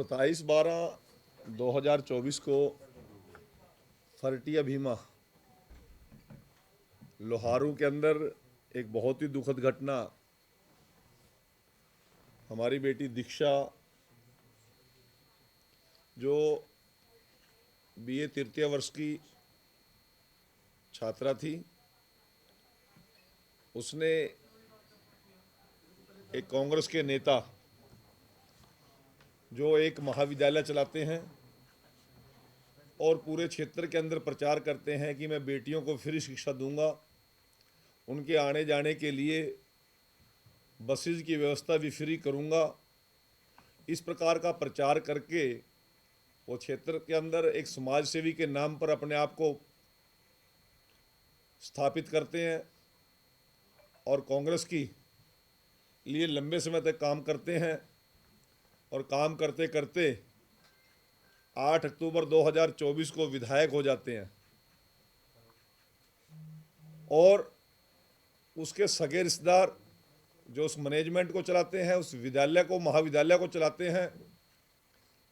27/12/2024 को फरटिया भीमा लोहारू के अंदर एक बहुत ही दुखद घटना, हमारी बेटी दीक्षा जो बीए तृतीय वर्ष की छात्रा थी, उसने एक कांग्रेस के नेता जो एक महाविद्यालय चलाते हैं और पूरे क्षेत्र के अंदर प्रचार करते हैं कि मैं बेटियों को फ्री शिक्षा दूंगा, उनके आने जाने के लिए बसेज की व्यवस्था भी फ्री करूंगा, इस प्रकार का प्रचार करके वो क्षेत्र के अंदर एक समाज सेवी के नाम पर अपने आप को स्थापित करते हैं और कांग्रेस की लिए लंबे समय तक काम करते हैं और काम करते करते 8 अक्टूबर 2024 को विधायक हो जाते हैं और उसके सगे रिश्तेदार जो उस मैनेजमेंट को चलाते हैं, उस विद्यालय को, महाविद्यालय को चलाते हैं,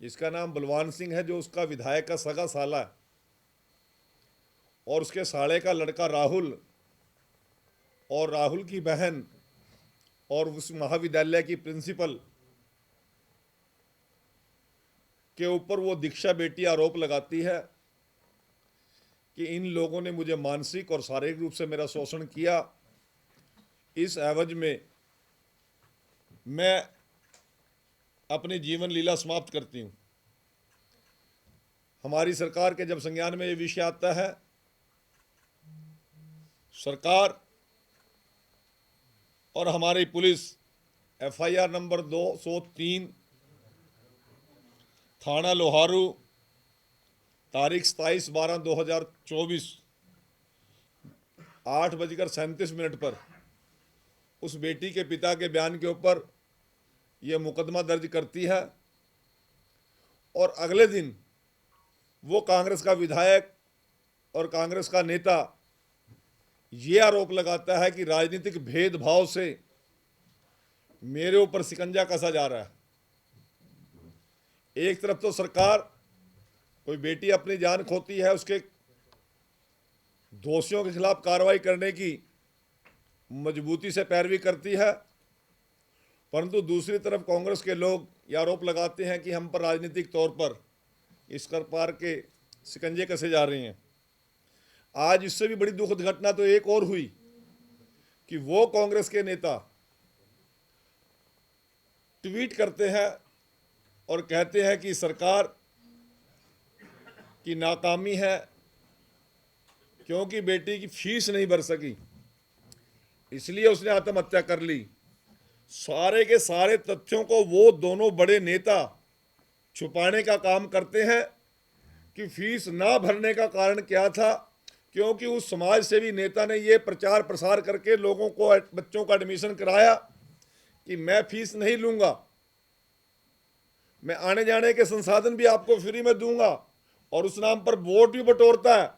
जिसका नाम बलवान सिंह है, जो उसका विधायक का सगा साला है, और उसके साले का लड़का राहुल और राहुल की बहन और उस महाविद्यालय की प्रिंसिपल के ऊपर वो दीक्षा बेटी आरोप लगाती है कि इन लोगों ने मुझे मानसिक और शारीरिक रूप से मेरा शोषण किया, इस एवज में मैं अपनी जीवन लीला समाप्त करती हूँ। हमारी सरकार के जब संज्ञान में ये विषय आता है, सरकार और हमारी पुलिस FIR नंबर 203 थाना लोहारू तारीख 27/12/2024 8:37 पर उस बेटी के पिता के बयान के ऊपर यह मुकदमा दर्ज करती है और अगले दिन वो कांग्रेस का विधायक और कांग्रेस का नेता ये आरोप लगाता है कि राजनीतिक भेदभाव से मेरे ऊपर शिकंजा कसा जा रहा है। एक तरफ तो सरकार कोई बेटी अपनी जान खोती है, उसके दोषियों के खिलाफ कार्रवाई करने की मजबूती से पैरवी करती है, परंतु दूसरी तरफ कांग्रेस के लोग ये आरोप लगाते हैं कि हम पर राजनीतिक तौर पर इस प्रकार के शिकंजे कसे जा रहे हैं। आज इससे भी बड़ी दुखद घटना तो एक और हुई कि वो कांग्रेस के नेता ट्वीट करते हैं और कहते हैं कि सरकार की नाकामी है क्योंकि बेटी की फीस नहीं भर सकी, इसलिए उसने आत्महत्या कर ली। सारे के सारे तथ्यों को वो दोनों बड़े नेता छुपाने का काम करते हैं कि फीस ना भरने का कारण क्या था, क्योंकि उस समाज सेवी नेता ने ये प्रचार प्रसार करके लोगों को, बच्चों का एडमिशन कराया कि मैं फीस नहीं लूंगा, मैं आने जाने के संसाधन भी आपको फ्री में दूंगा, और उस नाम पर वोट भी बटोरता है।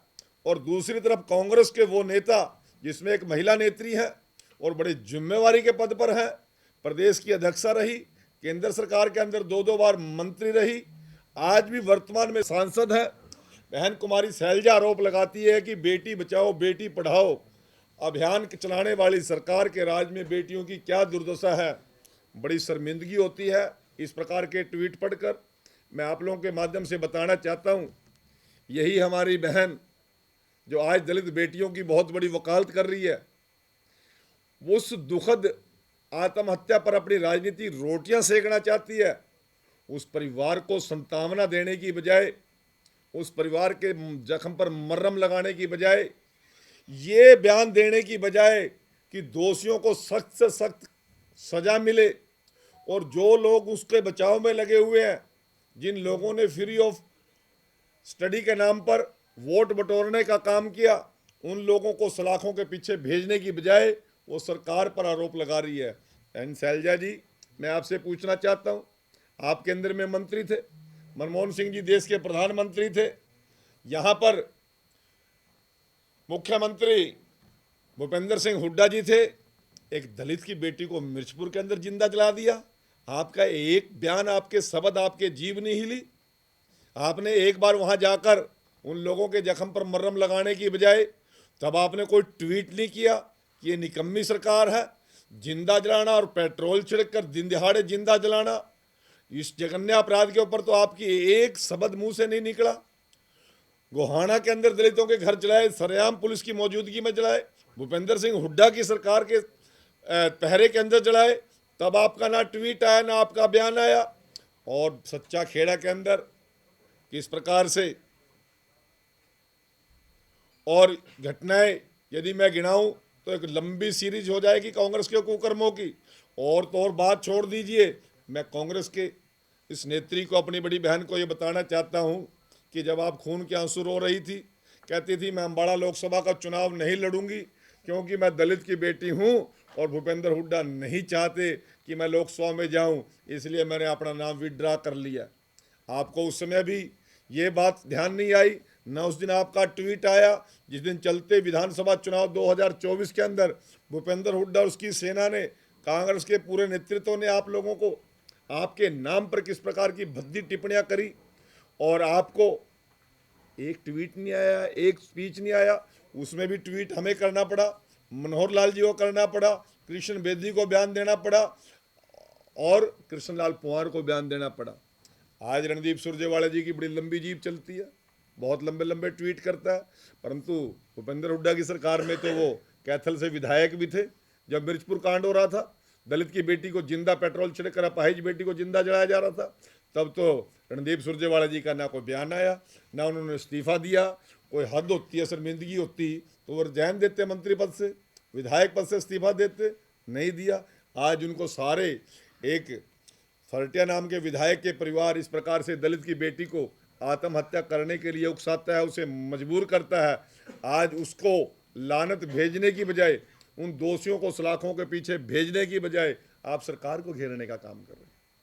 और दूसरी तरफ कांग्रेस के वो नेता, जिसमें एक महिला नेत्री है और बड़ी जिम्मेवारी के पद पर है, प्रदेश की अध्यक्षा रही, केंद्र सरकार के अंदर 2-2 बार मंत्री रही, आज भी वर्तमान में सांसद है, बहन कुमारी शैलजा आरोप लगाती है कि बेटी बचाओ बेटी पढ़ाओ अभियान चलाने वाली सरकार के राज में बेटियों की क्या दुर्दशा है। बड़ी शर्मिंदगी होती है इस प्रकार के ट्वीट पढ़कर। मैं आप लोगों के माध्यम से बताना चाहता हूं, यही हमारी बहन जो आज दलित बेटियों की बहुत बड़ी वकालत कर रही है, उस दुखद आत्महत्या पर अपनी राजनीतिक रोटियां सेकना चाहती है। उस परिवार को सांत्वना देने की बजाय, उस परिवार के जख्म पर मरहम लगाने की बजाय, ये बयान देने की बजाय कि दोषियों को सख्त से सख्त सजा मिले, और जो लोग उसके बचाव में लगे हुए हैं, जिन लोगों ने फ्री ऑफ स्टडी के नाम पर वोट बटोरने का काम किया, उन लोगों को सलाखों के पीछे भेजने की बजाय वो सरकार पर आरोप लगा रही है। एन शैलजा जी, मैं आपसे पूछना चाहता हूँ, आप केंद्र में मंत्री थे, मनमोहन सिंह जी देश के प्रधानमंत्री थे, यहाँ पर मुख्यमंत्री भूपेंद्र सिंह हुड्डा जी थे, एक दलित की बेटी को मिर्चपुर के अंदर जिंदा जला दिया। आपका एक बयान, आपके शब्द, आपके जीव नहीं हिली। आपने एक बार वहां जाकर उन लोगों के जख्म पर मरहम लगाने की बजाय तब आपने कोई ट्वीट नहीं किया कि ये निकम्मी सरकार है। जिंदा जलाना और पेट्रोल छिड़क कर दिन दिहाड़े जिंदा जलाना, इस जघन्य अपराध के ऊपर तो आपकी एक शब्द मुंह से नहीं निकला। गोहाना के अंदर दलितों के घर जलाए, सरेआम पुलिस की मौजूदगी में जलाए, भूपेंद्र सिंह हुड्डा की सरकार के पहरे के अंदर जलाए, तब आपका ना ट्वीट आया ना आपका बयान आया। और सच्चा खेड़ा के अंदर किस प्रकार से और घटनाएं यदि मैं गिनाऊं तो एक लंबी सीरीज हो जाएगी कांग्रेस के कुकर्मों की। और तो और बात छोड़ दीजिए, मैं कांग्रेस के इस नेत्री को, अपनी बड़ी बहन को ये बताना चाहता हूं कि जब आप खून के आंसू रो रही थी, कहती थी मैं अम्बाड़ा लोकसभा का चुनाव नहीं लड़ूंगी क्योंकि मैं दलित की बेटी हूं और भूपेंद्र हुड्डा नहीं चाहते कि मैं लोकसभा में जाऊं, इसलिए मैंने अपना नाम विड्रा कर लिया। आपको उस समय भी ये बात ध्यान नहीं आई, न उस दिन आपका ट्वीट आया जिस दिन चलते विधानसभा चुनाव 2024 के अंदर भूपेंद्र हुड्डा और उसकी सेना ने, कांग्रेस के पूरे नेतृत्व ने आप लोगों को आपके नाम पर किस प्रकार की भद्दी टिप्पणियां करी। और आपको एक ट्वीट नहीं आया, एक स्पीच नहीं आया, उसमें भी ट्वीट हमें करना पड़ा, मनोहर लाल जी को करना पड़ा, कृष्ण बेदी को बयान देना पड़ा और कृष्णलाल पंवार को बयान देना पड़ा। आज रणदीप सुरजेवाला जी की बड़ी लंबी जीप चलती है, बहुत लंबे लंबे ट्वीट करता है, परंतु भूपेंद्र हुड्डा की सरकार में तो वो कैथल से विधायक भी थे। जब मिर्चपुर कांड हो रहा था, दलित की बेटी को जिंदा पेट्रोल छिड़क कर अपाहिज बेटी को जिंदा जलाया जा रहा था, तब तो रणदीप सुरजेवाला जी का ना कोई बयान आया, ना उन्होंने इस्तीफा दिया। कोई हद होती है, शर्मिंदगी होती तो वो रिजाइन देते मंत्री पद से, विधायक पद से इस्तीफा देते, नहीं दिया। आज उनको सारे एक फरटिया नाम के विधायक के परिवार इस प्रकार से दलित की बेटी को आत्महत्या करने के लिए उकसाता है, उसे मजबूर करता है। आज उसको लानत भेजने की बजाय, उन दोषियों को सलाखों के पीछे भेजने की बजाय आप सरकार को घेरने का काम कर रहे हैं।